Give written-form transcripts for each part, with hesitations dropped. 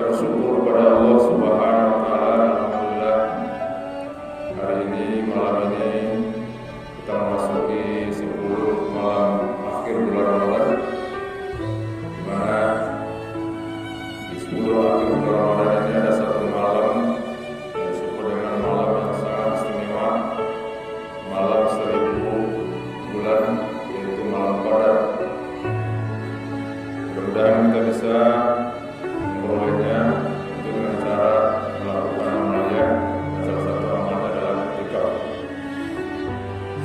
bersyukur kepada Allah Subhanahu wa taala. Alhamdulillah, hari ini, malam ini kita memasuki 10 malam akhir bulan Ramadan, di mana di 10 akhir bulan Ramadan ini ada satu malam yang disebut dengan malam yang sangat istimewa, malam 1000 bulan, yaitu malam Qadar. Mudah-mudahan kita bisa memperolehnya itu dengan cara melakukan amalnya, dan salah satu amalnya adalah i'tikaf.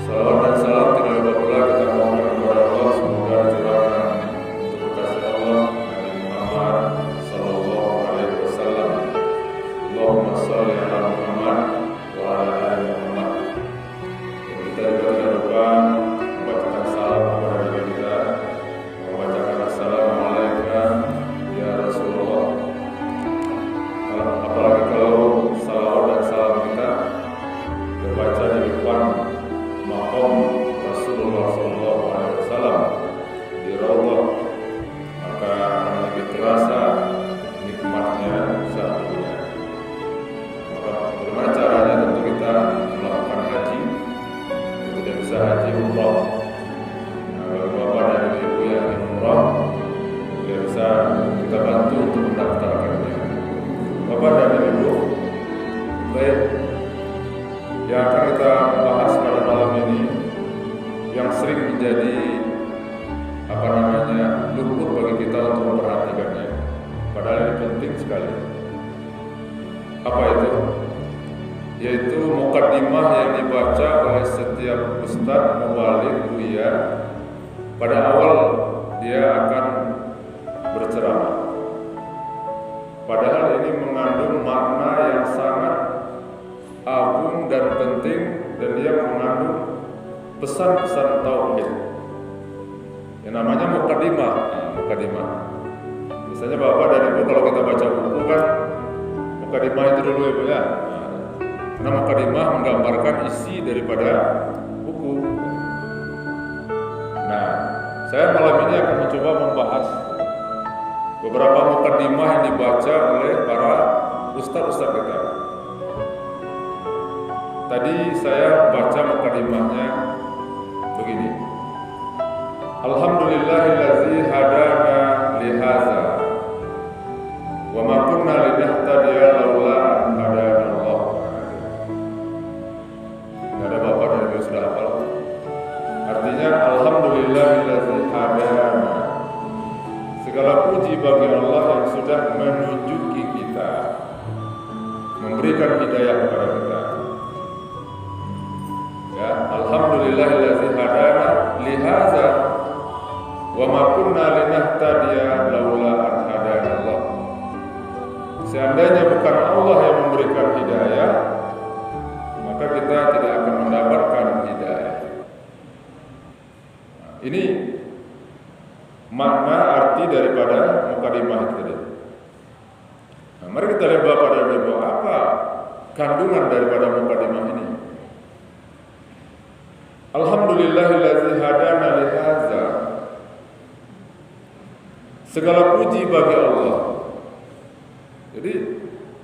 Salawat dan salam tidak lupa pula kita mohon kepada Allah, semoga dicurahkan untuk kekasih Allah Nabi Muhammad sallallahu alaihi wasallam. Allahumma shalli ala Muhammad wa ala ali Muhammad. Dan kita juga tidak lupa membacakan salam kepada Nabi kita, membacakan assalamualaikum ya Rasulullah. Apalagi kalau salawat dan salam kita terbaca di depan maqam Rasulullah sallallahu alaihi wasallam di Raudhah, maka akan lebih terasa nikmatnya saat itu. Maka bagaimana caranya? Tentu kita melakukan haji, tidak bisa haji umrah. Nah, bagi bapak dan ibu yang ingin umrah, tidak bisa kita bantu untuk mendaftarkannya. Bapak dan ibu, baik, yang akan kita bahas pada malam ini yang sering menjadi luput bagi kita untuk memperhatikannya, padahal ini penting sekali. Apa itu? Yaitu mukaddimah yang dibaca oleh setiap ustadz mubalik buya pada awal dia akan berceramah. Padahal ini mengandung makna yang sangat agung dan penting, dan dia mengandung pesan-pesan tauhid. Yang namanya mukaddimah. Mukaddimah. Misalnya bapak dan ibu kalau kita baca buku kan, mukaddimah itu dulu ibu ya. Karena mukaddimah menggambarkan isi daripada buku. Nah, saya malam ini akan mencoba membahas beberapa mukaddimah yang dibaca oleh para ustaz-ustaz kita. Tadi saya baca mukaddimahnya begini. Alhamdulillahillazi hadana lihaza wa ma kunna linahtadiya laula an hadana Allah. Enggak ada bapak dan ibu sudah hafal. Artinya alhamdulillahillazi hadana. Segala puji bagi Allah yang sudah menunjuki kita, memberikan hidayah kepada kita. Ya, alhamdulillahillazi hadana lihaza wa ma kunna linahtadiya laula an hadana Allah. Seandainya bukan Allah yang memberikan hidayah, maka kita tidak akan mendapatkan hidayah. Nah, ini makna arti daripada mukaddimah itu tadi. Nah, mari kita lihat Bapak dan Ibu, apa kandungan daripada mukaddimah ini. Alhamdulillahillazi hadana lihaza. Segala puji bagi Allah. Jadi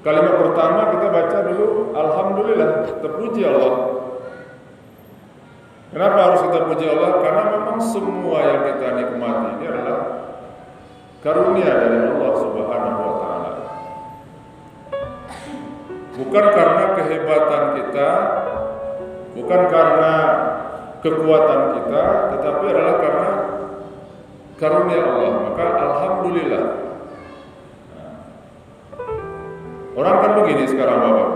kalimat pertama kita baca dulu alhamdulillah, terpuji Allah. Kenapa harus kita puji Allah? Karena memang semua yang kita nikmati ini adalah karunia dari Allah Subhanahu wa taala. Bukan karena kehebatan kita, bukan karena kekuatan kita, tetapi adalah karena karunia Allah. Maka alhamdulillah. Nah, orang kan begini sekarang Bapak.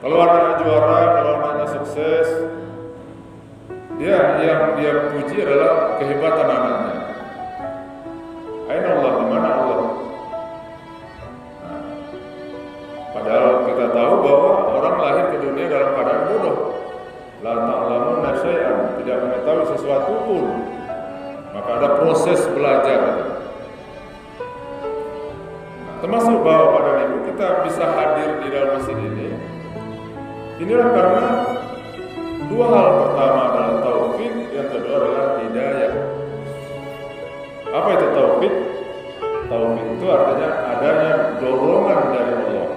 Kalau anaknya juara, kalau anaknya sukses, yang dia puji adalah kehebatan anaknya. Aina Allah, di mana Allah? Nah, padahal kita tahu bahwa orang lahir ke dunia dalam keadaan bodoh. La ta'lamuna syai'an, tidak mengetahui sesuatu pun. Maka ada proses belajar. Nah, termasuk Bapak dan Ibu kita bisa hadir di dalam masjid ini. Inilah karena dua hal. Pertama adalah taufik, yang kedua adalah hidayah. Apa itu taufik? Taufik itu artinya adanya dorongan dari Allah.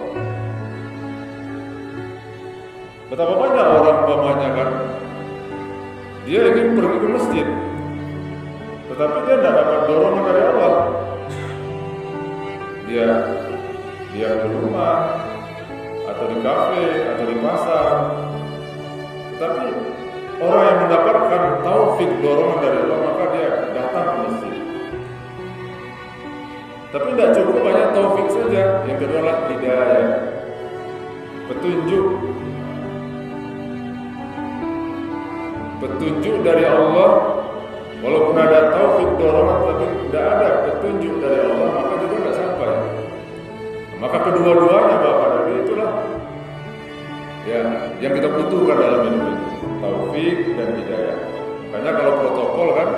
Betapa banyak orang umpamanya kan, dia ingin pergi ke masjid, tetapi dia tidak dapat dorongan dari Allah. Dia di rumah, atau di kafe, atau di pasar. Tetapi orang yang mendapatkan taufik dorongan dari Allah, maka dia datang ke masjid. Tapi tidak cukup banyak taufik saja. Yang kedua adalah hidayah, petunjuk dari Allah. Walaupun ada taufik dorongan, tapi tidak ada petunjuk dari Allah, maka juga tidak sampai. Maka kedua-duanya Bapak dari itulah ya yang kita butuhkan dalam hidup ini, taufik dan hidayah. Makanya kalau protokol kan,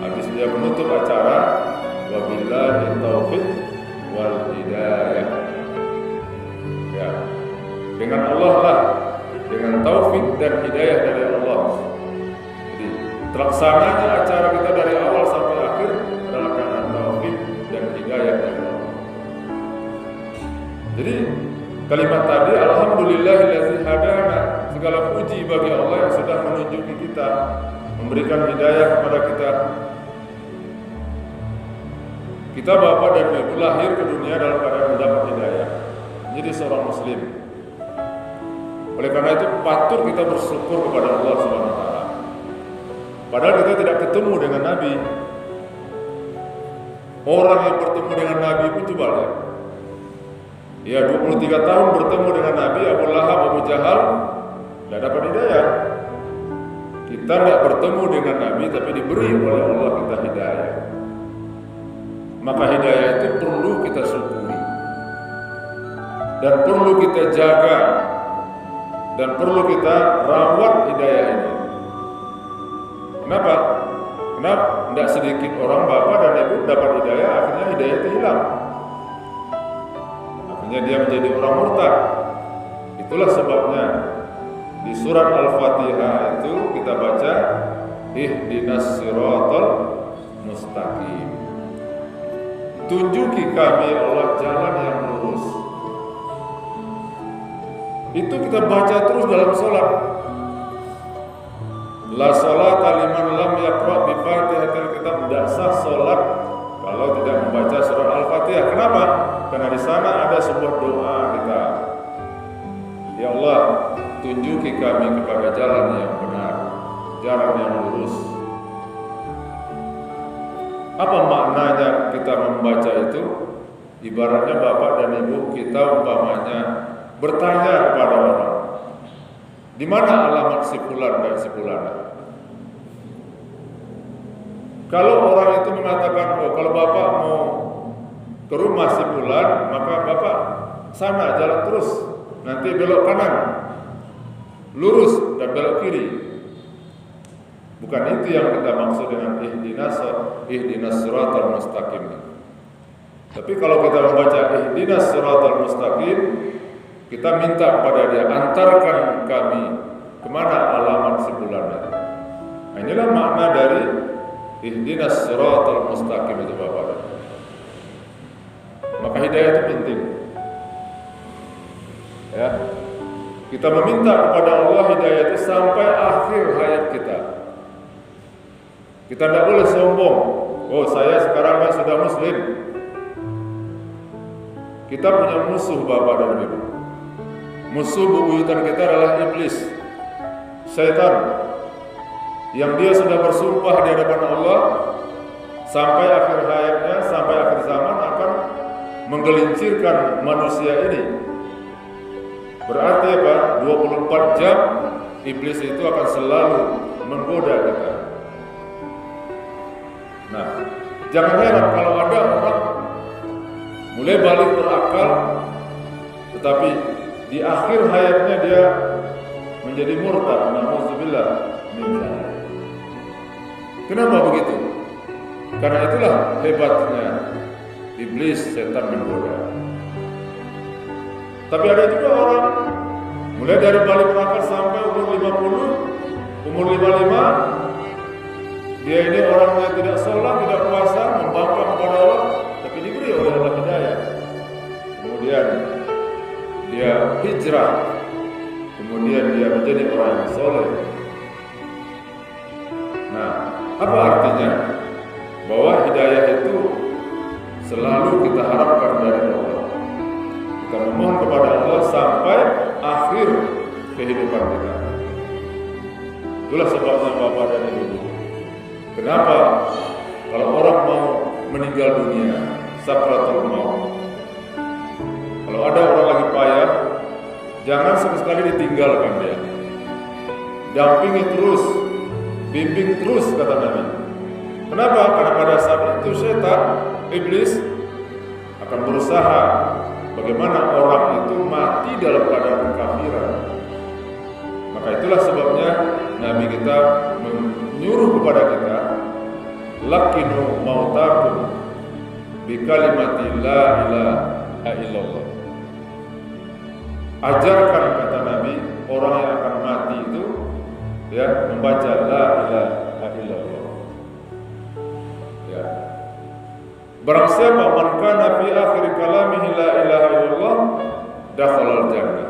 habis dia menutup acara, wabillahi taufik wal hidayah. Ya, dengan Allah lah, dengan taufik dan hidayah dari Allah. Jadi terlaksananya acara kita dari awal sampai akhir adalah karena taufik dan hidayah dari Allah. Jadi kalimat tadi, alhamdulillahillazi hadana, segala puji bagi Allah yang sudah menunjuki kita, memberikan hidayah kepada kita. Kita bapak dan ibu lahir ke dunia dalam keadaan mendapat hidayah, menjadi seorang muslim. Oleh karena itu patut kita bersyukur kepada Allah SWT. Padahal kita tidak ketemu dengan Nabi. Orang yang bertemu dengan Nabi pun coba lihat. Ya 23 tahun bertemu dengan Nabi, Abu Lahab, Abu Jahal, tidak dapat hidayah. Kita tidak bertemu dengan Nabi, tapi diberi oleh Allah kita hidayah. Maka hidayah itu perlu kita syukuri, dan perlu kita jaga, dan perlu kita rawat hidayah ini. Kenapa? Kenapa? Tidak sedikit orang bapak dan ibu dapat hidayah, akhirnya hidayah itu hilang. Dia menjadi orang murtad. Itulah sebabnya di surat Al-Fatihah itu kita baca ihdinas siratal mustaqim. Tunjuki kami Allah jalan yang lurus. Itu kita baca terus dalam sholat. La sholata liman lam yaqra bi Fatihatil kitab, tidak sah sholat kalau tidak membaca surat Al-Fatihah. Kenapa? Karena di sana ada sebuah doa kita. Ya Allah, tunjuki kami kepada jalan yang benar, jalan yang lurus. Apa maknanya kita membaca itu? Ibaratnya bapak dan ibu kita umpamanya bertanya kepada orang, di mana alamat si fulan dan si fulana? Kalau orang itu mengatakan, oh kalau bapak mau ke rumah si fulan, maka bapak sana jalan terus, nanti belok kanan, lurus dan belok kiri. Bukan itu yang kita maksud dengan ihdinas siratal mustaqim. Tapi kalau kita membaca ihdinas siratal mustaqim, kita minta kepada dia, antarkan kami kemana alamat si fulan. Nah, inilah makna dari ihdinas siratal mustaqim itu Bapak. Maka hidayah itu penting. Ya. Kita meminta kepada Allah hidayah itu sampai akhir hayat kita. Kita tidak boleh sombong. Oh, saya sekarang kan sudah muslim. Kita punya musuh Bapak dan Ibu. Musuh bebuyutan kita adalah iblis, syaitan, yang dia sudah bersumpah di hadapan Allah sampai akhir hayatnya, sampai akhir zaman akan menggelincirkan manusia ini. Berarti apa? 24 jam iblis itu akan selalu menggoda kita. Nah, jangan heran kalau ada orang mulai balik berakal, tetapi di akhir hayatnya dia menjadi murtad. Na'udzubillah min dzalik. Kenapa begitu? Karena itulah hebatnya iblis, setan menggoda. Tapi ada juga orang mulai dari balik berakal sampai umur 50, umur 55, dia ini orangnya tidak sholat, tidak puasa, membangkang kepada Allah, hijrah, kemudian dia menjadi orang yang soleh. Nah, apa artinya? Bahwa hidayah itu selalu kita harapkan dari Allah. Kita memohon kepada Allah sampai akhir kehidupan kita. Itulah sebabnya Bapak dan Ibu, kenapa kalau orang mau meninggal dunia, sakratul maut, kalau ada orang lagi payah, jangan sekali ditinggalkan dia. Dampingi terus, bimbing terus, kata Nabi. Kenapa? Karena pada saat itu setan, iblis akan berusaha bagaimana orang itu mati dalam keadaan kekafiran. Maka itulah sebabnya Nabi kita menyuruh kepada kita, lakinu mautakum bi kalimati la ilaha illallah. Ajarkan, kata Nabi, orang yang akan mati itu ya membaca la ilaha illallah. Ya. Barang siapa man kana fi akhir kalamihi la ilaha illallah dakhala al-jannah.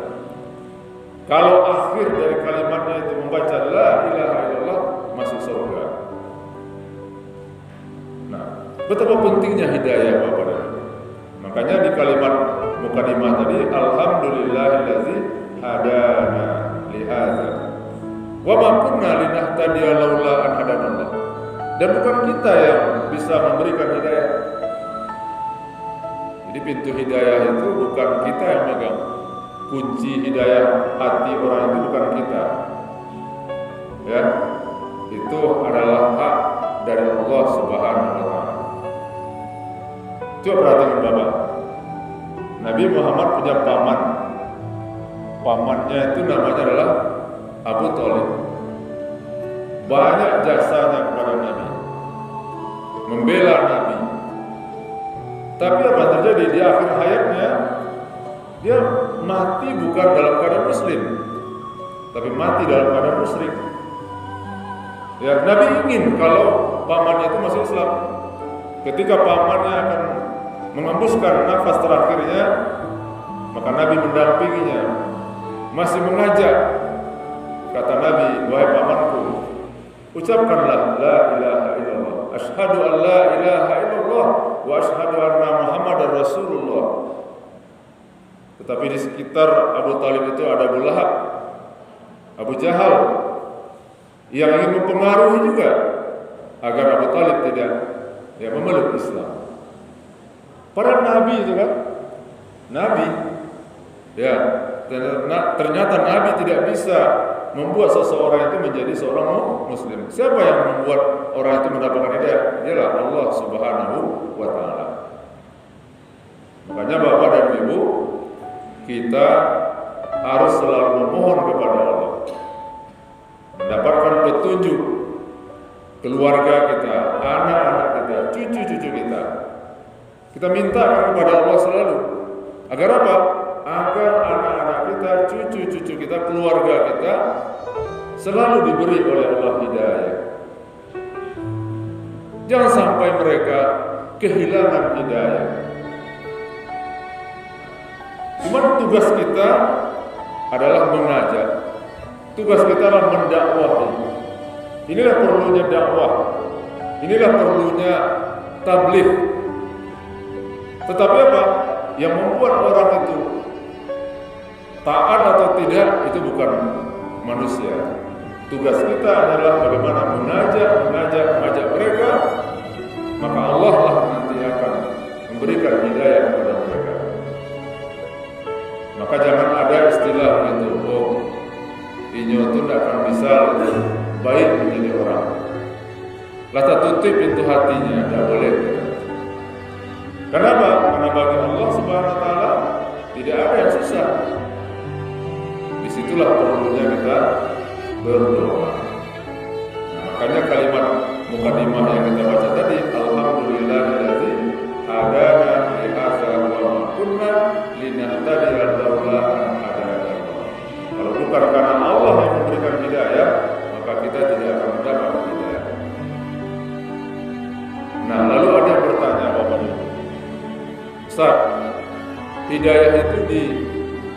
Kalau akhir dari kalimatnya itu membaca la ilaha illallah, masuk surga. Nah, betapa pentingnya hidayah Bapak dan Ibu. Makanya di kalimat mukadimah tadi, alhamdulillahillazi hadana li hadza wa ma kunna linahtadiya laula an hadanallah. Dan bukan kita yang bisa memberikan hidayah. Jadi pintu hidayah itu bukan kita yang megang. Kunci hidayah hati orang itu bukan kita. Ya, itu adalah hak dari Allah Subhanahu wa taala. Coba perhatikan Bapak. Nabi Muhammad punya paman. Pamannya itu namanya adalah Abu Thalib. Banyak jasanya kepada Nabi, membela Nabi. Tapi apa yang terjadi di akhir hayatnya? Dia mati bukan dalam keadaan muslim, tapi mati dalam keadaan musyrik. Ya, Nabi ingin kalau pamannya itu masuk Islam. Ketika pamannya akan mengembuskan nafas terakhirnya, maka Nabi mendampinginya, masih mengajak. Kata Nabi, wahai pamanku, ucapkanlah la ilaha illallah, asyhadu an la ilaha illallah wa asyhadu anna Muhammadar Rasulullah. Tetapi di sekitar Abu Thalib itu ada Abu Lahab, Abu Jahal, yang ingin mempengaruhi juga agar Abu Thalib tidak memeluk Islam. Para Nabi itu kan, Nabi, ya ternyata Nabi tidak bisa membuat seseorang itu menjadi seorang Muslim. Siapa yang membuat orang itu mendapatkan hidayah? Dialah Allah Subhanahu wa taala. Makanya Bapak dan Ibu, kita harus selalu memohon kepada Allah, mendapatkan petunjuk keluarga kita, anak-anak kita, cucu-cucu kita. Kita minta kepada Allah selalu. Agar apa? Agar anak-anak kita, cucu-cucu kita, keluarga kita selalu diberi oleh Allah hidayah. Jangan sampai mereka kehilangan hidayah. Cuma tugas kita adalah mengajak. Tugas kita adalah mendakwahi. Inilah perlunya dakwah. Inilah perlunya tabligh. Tetapi apa? Yang membuat orang itu taat atau tidak, itu bukan manusia. Tugas kita adalah bagaimana mengajak mereka. Maka Allah lah nanti akan memberikan hidayah kepada mereka. Maka jangan ada istilah itu, inyo itu tidak akan bisa baik menjadi orang. Lata tutup pintu hatinya, tidak boleh. Kenapa? Karena bagi Allah Subhanahu wa taala tidak ada yang susah. Disitulah perlunya kita berdoa. Makanya kalimat mukadimah yang kita baca tadi, alhamdulillahillazi hadana li hadza wa ma kunna linahtadiya laula an hadana. Kalau bukan karena Allah yang memberikan hidayah, maka kita tidak akan mendapat hidayah. Nah, lalu ada yang bertanya, Bapak Ibu, Ustaz, hidayah itu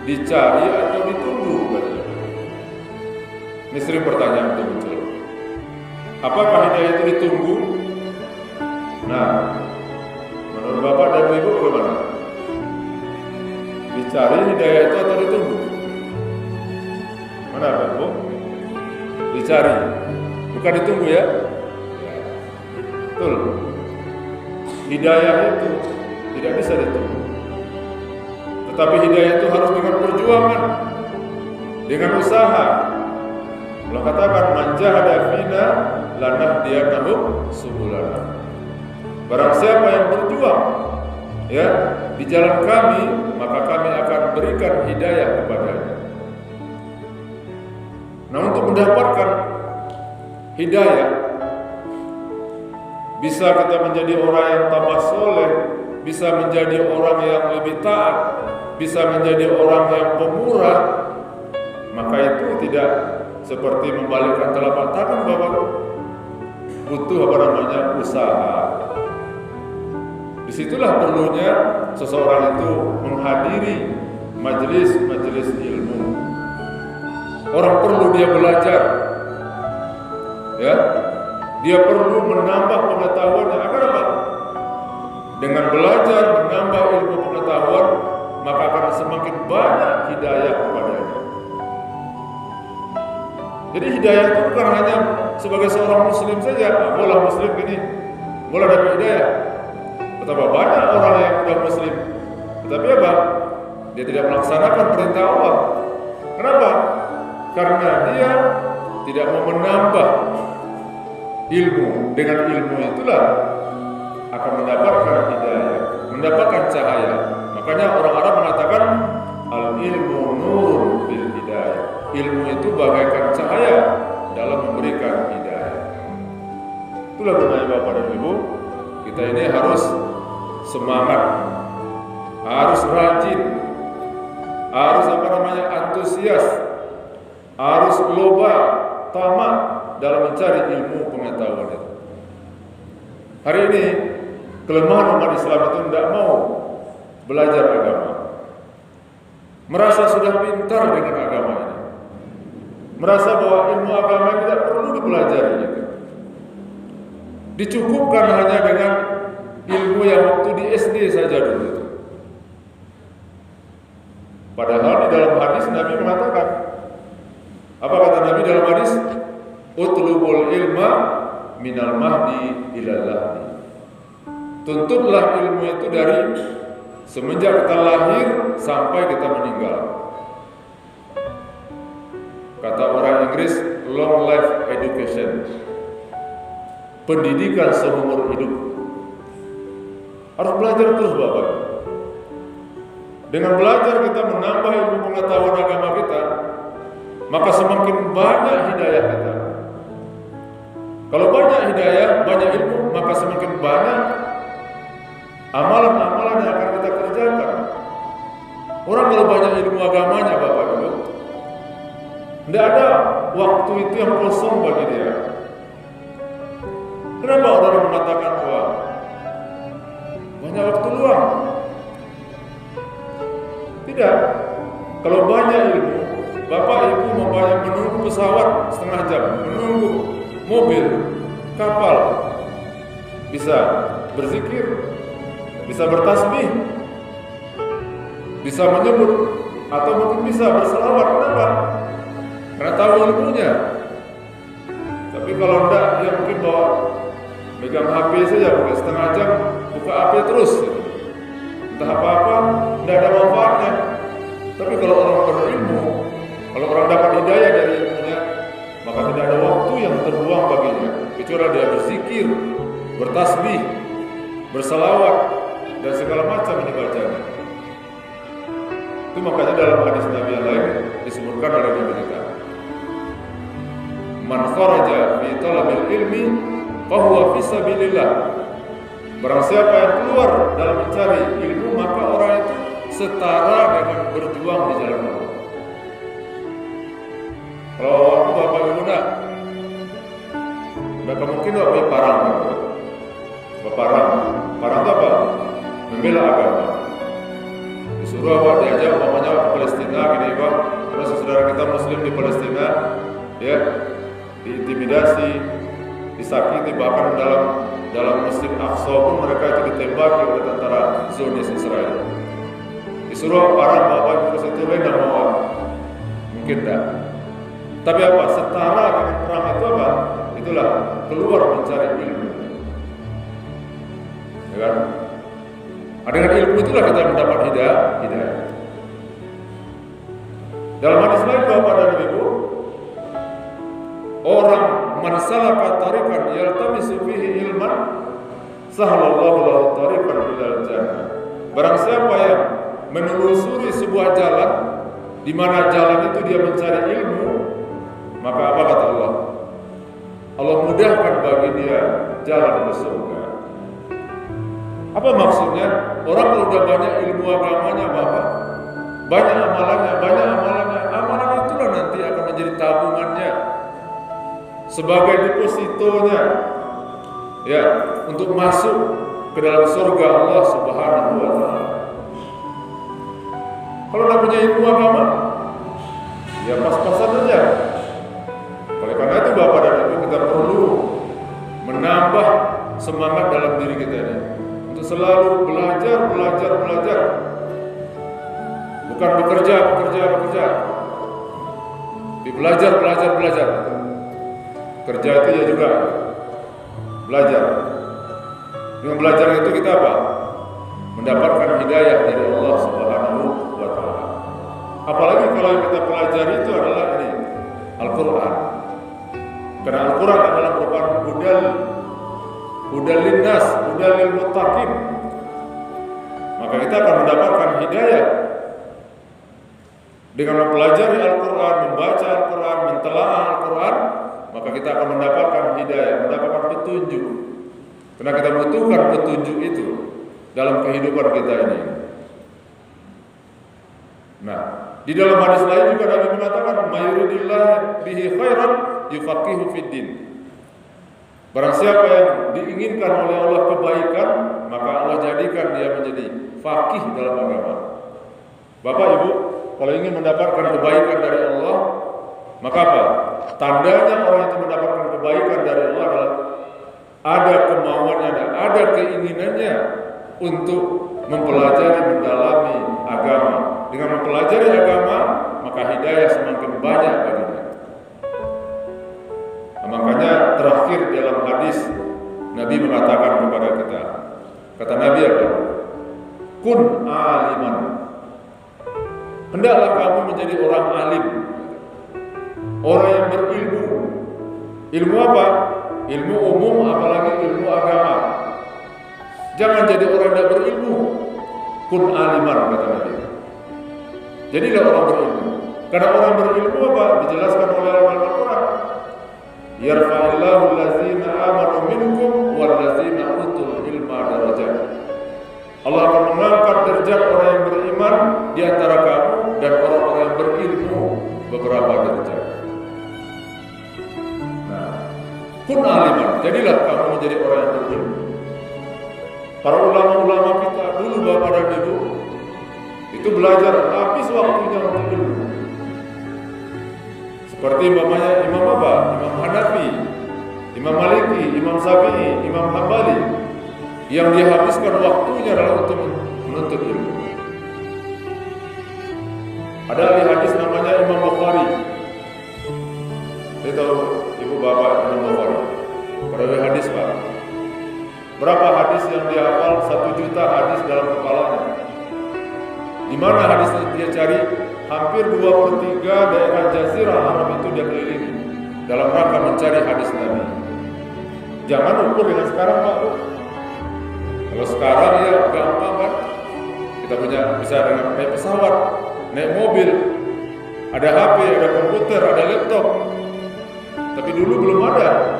dicari atau ditunggu? Ini sering pertanyaan itu muncul. Apakah hidayah itu ditunggu? Nah, menurut Bapak dan Ibu bagaimana? Dicari hidayah itu atau ditunggu? Mana Bapak Ibu? Dicari, bukan ditunggu ya? Betul. Hidayah itu tidak bisa ditunggu. Tetapi hidayah itu harus dengan perjuangan, dengan usaha. Allah katakan, man jahada fina lanahdiyannahum subulana. Barang siapa yang berjuang ya di jalan kami, maka kami akan berikan hidayah kepadanya. Nah, untuk mendapatkan hidayah, bisa kita menjadi orang yang tambah soleh, bisa menjadi orang yang lebih taat, bisa menjadi orang yang pemurah, maka itu tidak seperti membalikkan telapak tangan, Bapak. Butuh usaha. Disitulah perlunya seseorang itu menghadiri majelis-majelis ilmu. Orang perlu dia belajar, ya, dia perlu menambah pengetahuannya. Agar apa? Dengan belajar, menambah ilmu pengetahuan, maka akan semakin banyak hidayah kepadanya. Jadi hidayah itu bukan hanya sebagai seorang muslim saja. Boleh muslim gini, boleh dapat hidayah. Betapa banyak orang yang sudah muslim, tetapi apa? Dia tidak melaksanakan perintah Allah. Kenapa? Karena dia tidak mau menambah ilmu. Dengan ilmu itulah akan mendapatkan hidayah, mendapatkan cahaya. Makanya orang Arab mengatakan al-ilmu nurun bil hidayah. Ilmu itu bagaikan cahaya dalam memberikan hidayah. Itulah gunanya Bapak dan Ibu, kita ini harus semangat, harus rajin, harus antusias, harus loba, tamak dalam mencari ilmu pengetahuan itu. Hari ini kelemahan umat Islam itu tidak mau belajar agama, merasa sudah pintar dengan agama ini, merasa bahwa ilmu agama tidak perlu dipelajari gitu. Dicukupkan hanya dengan ilmu yang waktu di SD saja dulu. Padahal di dalam hadis Nabi mengatakan, apa kata Nabi dalam hadis? Utlubul ilma minal mahdi ilal lahdi. Tuntutlah ilmu itu dari semenjak kita lahir sampai kita meninggal. Kata orang Inggris, long life education. Pendidikan seumur hidup. Harus belajar terus Bapak. Dengan belajar kita menambah ilmu pengetahuan agama kita, maka semakin banyak hidayah kita. Kalau banyak hidayah, banyak ilmu, maka semakin banyak amalan-amalan yang akan kita kerjakan. Orang kalau banyak ilmu agamanya Bapak Ibu, tidak ada waktu itu yang kosong bagi dia. Kenapa orang mengatakan bahwa banyak waktu luang? Tidak. Kalau banyak ilmu, Bapak Ibu menunggu pesawat setengah jam, menunggu mobil, kapal, bisa berzikir, bisa bertasbih, bisa menyebut, atau mungkin bisa berselawat. Kenapa? Karena tahu ilmunya. Tapi kalau enggak, dia mungkin bawa megang HP saja, bukan setengah jam, buka HP terus. Entah apa-apa, tidak ada manfaatnya. Tapi kalau orang berilmu, kalau orang dapat hidayah dari ilmunya, maka tidak ada waktu yang terbuang baginya, kecuali dia berzikir, bertasbih, berselawat, dan segala macam yang dibacanya. Itu makanya dalam hadis Nabi yang lain disebutkan oleh Nabi kita, man kharaja fi talabil ilmi fahuwa fi sabilillah. Barang siapa yang keluar dalam mencari ilmu, maka orang itu setara dengan berjuang di jalan Allah. Kalau waktu Bapak Ibu enggak mungkin Bapak parang. Parang itu apa? Membela agama. disuruh apa, diajak umpamanya ke Palestina gini Pak, karena saudara kita Muslim di Palestina ya diintimidasi, disakiti, bahkan dalam Masjid Aqsa pun mereka itu ditembaki oleh tentara Zionis Israel. Disuruh para bapak ibu ke situ, tidak mau, mungkin tidak. Tapi apa? Setara dengan perang itu apa? Itulah keluar mencari ilmu. Ya kan? Dengan ilmu itulah kita mendapat hidayah. Dalam hadis lain Bapak dan Ibu, orang man salaka tariqan yaltamisu fihi ilman sahalallahu lahu tariqan ilal jannah. Barang siapa yang menelusuri sebuah jalan di mana jalan itu dia mencari ilmu, maka apa kata Allah? Allah mudahkan bagi dia jalan ke surga. Apa maksudnya? Orang kalau udah banyak ilmu agamanya, Bapak, banyak amalannya, amalan itulah nanti akan menjadi tabungannya sebagai depositonya, ya, untuk masuk ke dalam surga Allah Subhanahu wa Ta'ala. Kalau tidak punya ilmu agama, ya pas-pasan saja. Oleh karena itu Bapak dan Ibu, kita perlu menambah semangat dalam diri kita ini untuk selalu belajar. Bukan bekerja. Tapi belajar. Kerja itu ya juga belajar. Dengan belajar itu kita apa? Mendapatkan hidayah dari Allah Subhanahu wa Ta'ala. Apalagi kalau yang kita pelajari itu adalah ini Al-Quran. Karena Al-Quran adalah merupakan hudal linnas, hudal lil muttaqin. Maka kita akan mendapatkan hidayah dengan mempelajari Al-Quran, membaca Al-Quran, mentelaah Al-Quran, maka kita akan mendapatkan hidayah, mendapatkan petunjuk. Karena kita butuhkan petunjuk itu dalam kehidupan kita ini. Nah, di dalam hadis lain juga Nabi mengatakan, "Mayuridillah bihi khairan yufaqihu fid din." Barang siapa yang diinginkan oleh Allah kebaikan, maka Allah jadikan dia menjadi faqih dalam agama. Bapak Ibu, kalau ingin mendapatkan kebaikan dari Allah, maka apa? Tandanya orang itu mendapatkan kebaikan dari Allah adalah ada kemauannya, ada keinginannya untuk mempelajari, mendalami agama. Dengan mempelajari agama, maka hidayah semakin banyak baginya. Nah, makanya terakhir dalam hadis Nabi mengatakan kepada kita, kata Nabi apa? Kun aliman. Hendaklah kamu menjadi orang alim, orang yang berilmu. Ilmu apa? Ilmu umum, apalagi ilmu agama. Jangan jadi orang yang tidak berilmu. Kun aliman, kata Nabi. Jadilah orang berilmu. Karena orang berilmu apa? Dijelaskan oleh Al-Quran. Yarfa'illahu allazina amanu minkum wallazina utul ilma darajat. Allah akan mengangkat derajat orang yang beriman di antara kamu dan orang-orang yang berilmu beberapa derajat. Nah, kun aliman, jadilah kamu menjadi orang yang berilmu. Para ulama-ulama kita dulu, Bapak dan Ibu, itu belajar habis waktunya untuk ilmu. Seperti umpamanya Imam apa? Imam Hanafi, Imam Maliki, Imam Syafi'i, Imam Hambali, yang dia habiskan waktunya adalah untuk menuntut ilmu. Ada ahli hadis namanya Imam Bukhari. Saya tahu ibu bapak Imam Bukhari, perawi hadis Pak. Berapa hadis yang dia hafal? 1 juta hadis dalam kepalanya. Di mana hadis dia cari? Hampir 2/3 daerah Jazirah Arab itu dia kelilingi dalam rangka mencari hadis Nabi. Jangan ukur dengan sekarang Pak. Kalau sekarang ya gampang kan, kita bisa dengan naik pesawat, naik mobil, ada HP, ada komputer, ada laptop. Tapi dulu belum ada.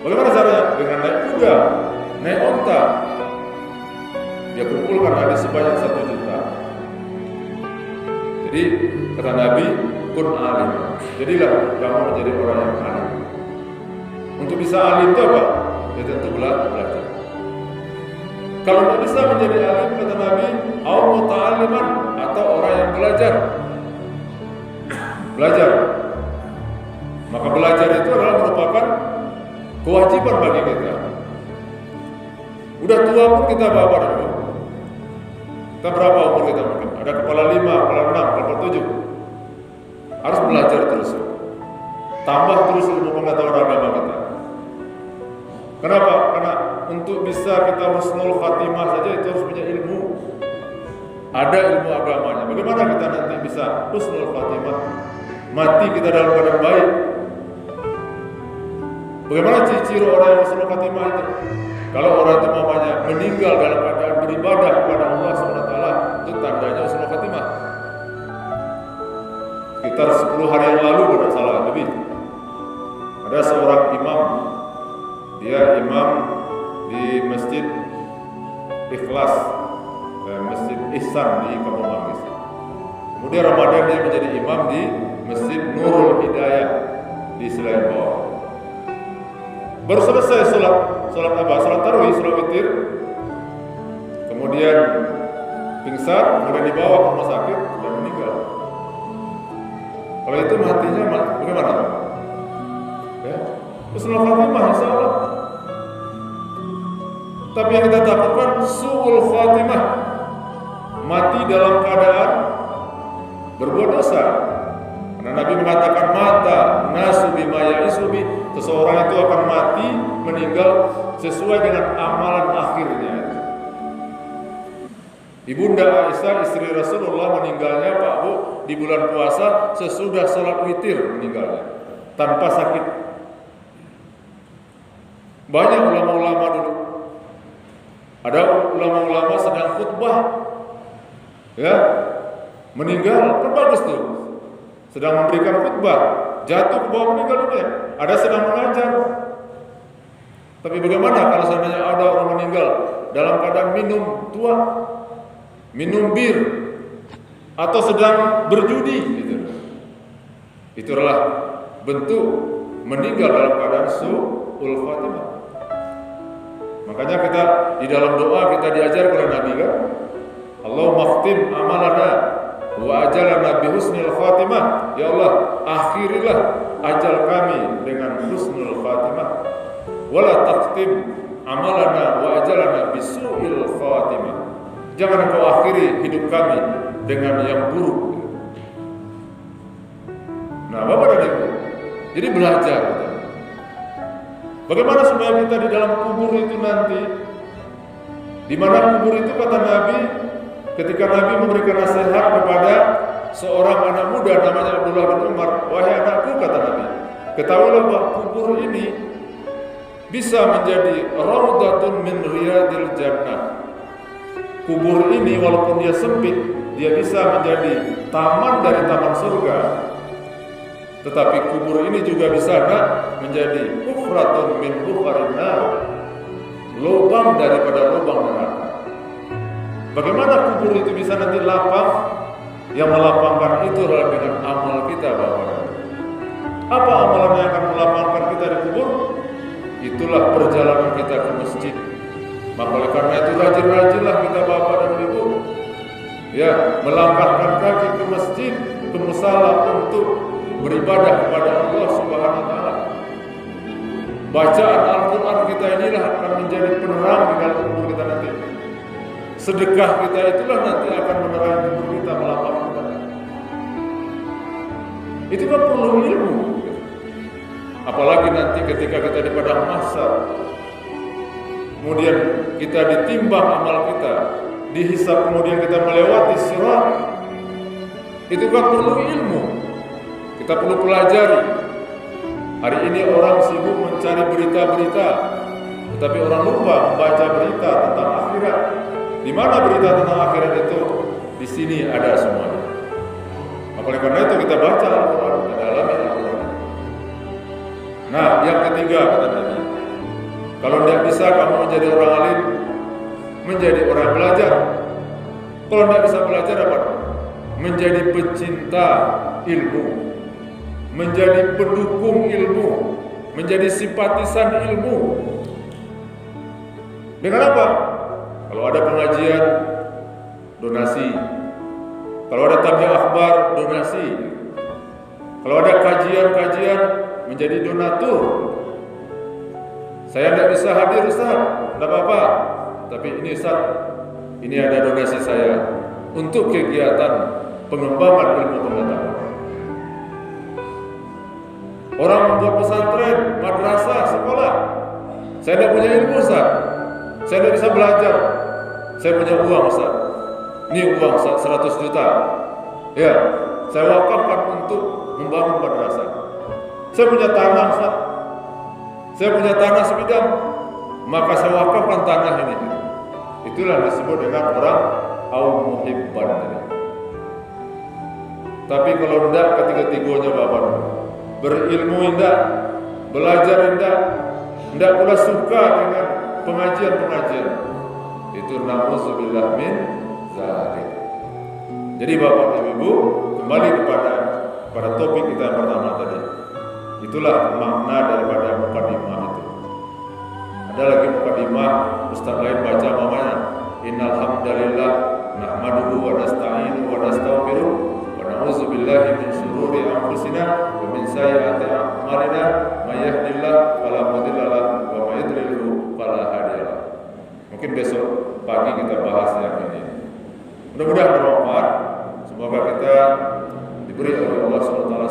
Bagaimana caranya? Dengan naik kuda, naik onta. Dia kumpulkan hadis sebanyak 1 juta. Jadi kata Nabi, kun alim. Jadilah kamu menjadi orang yang alim. Untuk bisa alim itu apa? Ya tentu belajar. Kalau tidak bisa menjadi alim, kata Nabi, au muta'alliman Kita berapa umur kita mungkin? Ada kepala 5, kepala 6, kepala 7. Harus belajar terus. Tambah terus ilmu pengetahuan agama kita. Kenapa? Karena untuk bisa kita husnul khatimah saja itu harus punya ilmu. Ada ilmu agamanya. Bagaimana kita nanti bisa husnul khatimah? Mati kita dalam keadaan baik. Bagaimana ciri-ciri orang yang husnul khatimah itu? Kalau orang itu mamanya meninggal dalam keadaan beribadah kepada Allah SWT, itu tandanya husnul khatimah. Sekitar 10 hari yang lalu kalau tidak salah lebih, ada seorang imam, dia imam di Masjid Ikhlas, Masjid Ihsan di Kampung Manggis. Kemudian Ramadan dia menjadi imam di Masjid Nurul Hidayah di Selain Bawah. Baru selesai sholat apa? Sholat tarawih, sholat witir. Kemudian pingsan, kemudian dibawa ke rumah sakit dan meninggal. Kalau itu matinya bagaimana? Ya, husnul khatimah insyaallah. Tapi yang kita takutkan su'ul khatimah, mati dalam keadaan berbuat dosa. Karena Nabi mengatakan mata nasu bima ya'isu bi, seseorang itu akan mati meninggal sesuai dengan amalan akhirnya. Ibunda Aisyah istri Rasulullah meninggalnya Pak Bu di bulan puasa sesudah sholat witir meninggalnya tanpa sakit. Banyak ulama-ulama dulu, ada ulama-ulama sedang khutbah, ya meninggal, kan bagus tuh. Sedang memberikan khutbah, jatuh ke bawah meninggal dunia. Ada sedang mengajar. Tapi bagaimana kalau seandainya ada orang meninggal dalam keadaan minum tua, minum bir, atau sedang berjudi, gitu. Itulah bentuk meninggal dalam keadaan su'ul khatimah. Makanya kita di dalam doa kita diajar oleh Nabi kan, Allahumma khtim amalana wa ajalana bi husnil khatimah. Ya Allah, akhirilah ajal kami dengan husnul khatimah. Wala taqtim amalana wa ajalana bi su'il khatimah. Jangan kau akhiri hidup kami dengan yang buruk. Nah, Bapak dan Ibu, jadi belajar. Bagaimana supaya kita di dalam kubur itu nanti, di mana kubur itu kata Nabi, ketika Nabi memberikan nasihat kepada seorang anak muda namanya Abdullah bin Umar, wahai anakku kata Nabi, ketahuilah bahwa kubur ini bisa menjadi raudatun min riyadil jannah. Kubur ini walaupun dia sempit, dia bisa menjadi taman dari taman surga. Tetapi kubur ini juga bisa menjadi hufratun min hufarin nar, lubang daripada lubang neraka. Bagaimana kubur itu bisa nanti lapang? Yang melapangkan itu adalah dengan amal kita, Bapak. Apa amalan yang akan melapangkan kita di kubur? Itulah perjalanan kita ke masjid. Maka oleh karena itu rajin-rajinlah kita Bapak dan Ibu, ya, melangkahkan kaki ke masjid, ke musala untuk beribadah kepada Allah Subhanahu wa taala. Bacaan Al-Qur'an kita inilah akan menjadi penerang di dalam kubur kita nanti. Sedekah kita itulah nanti akan menerangi kubur kita, melapangkan kita. Itu kan perlu ilmu. Apalagi nanti ketika kita di padang mahsyar, kemudian kita ditimbang amal kita, dihisab, kemudian kita melewati sirat. Itu kan perlu ilmu. Kita perlu pelajari. Hari ini orang sibuk mencari berita-berita, tetapi orang lupa membaca berita tentang akhirat. Di mana berita tentang akhirat itu? Di sini ada semuanya. Oleh karena itu kita baca Al-Quran, kita dalami Al-Quran. Nah, yang ketiga kata Nabi, kalau tidak bisa kamu menjadi orang alim, menjadi orang belajar. Kalau tidak bisa belajar apa? Menjadi pecinta ilmu, menjadi pendukung ilmu, menjadi simpatisan ilmu. Dengan apa? Kalau ada pengajian, donasi. Kalau ada tabligh akhbar, donasi. Kalau ada kajian-kajian, menjadi donatur. Saya tidak bisa hadir Ustaz, tidak apa-apa. Tapi ini Ustaz, ini ada donasi saya untuk kegiatan pengembangan ilmu pengetahuan. Orang membuat pesantren, madrasah, sekolah. Saya tidak punya ilmu, Ustaz. Saya tidak bisa belajar. Saya punya uang, Ustaz. Ini uang 100 juta. Ya, saya wakafkan untuk membangun madrasah. Saya punya tanah, Ustaz. Saya punya tanah sebidang, maka saya wakafkan tanah ini. Itulah disebut dengan orang au-muhibban. Tapi kalau tidak, ketiga-tiganya Bapak, berilmu indah, belajar indah, tidak pula suka dengan pengajian-pengajian, itu na'udzubillah min zalik. Jadi Bapak Ibu, kembali pada topik kita yang pertama tadi. Itulah makna daripada mukadimah itu. Ada lagi mukadimah ustaz lain baca namanya innal hamdalillah nahmaduhu wa nasta'inuhu wa nastaghfiruh wa na'udzubillahi min shururi anfusina wa min sayyiati a'malina may yahdihillahu fala mudilla lahu wa may yudlilhu fala hadiya lahu. Mungkin besok pagi kita bahas yang ini. Mudah-mudahan bermanfaat. Semoga kita diberi oleh Allah SWT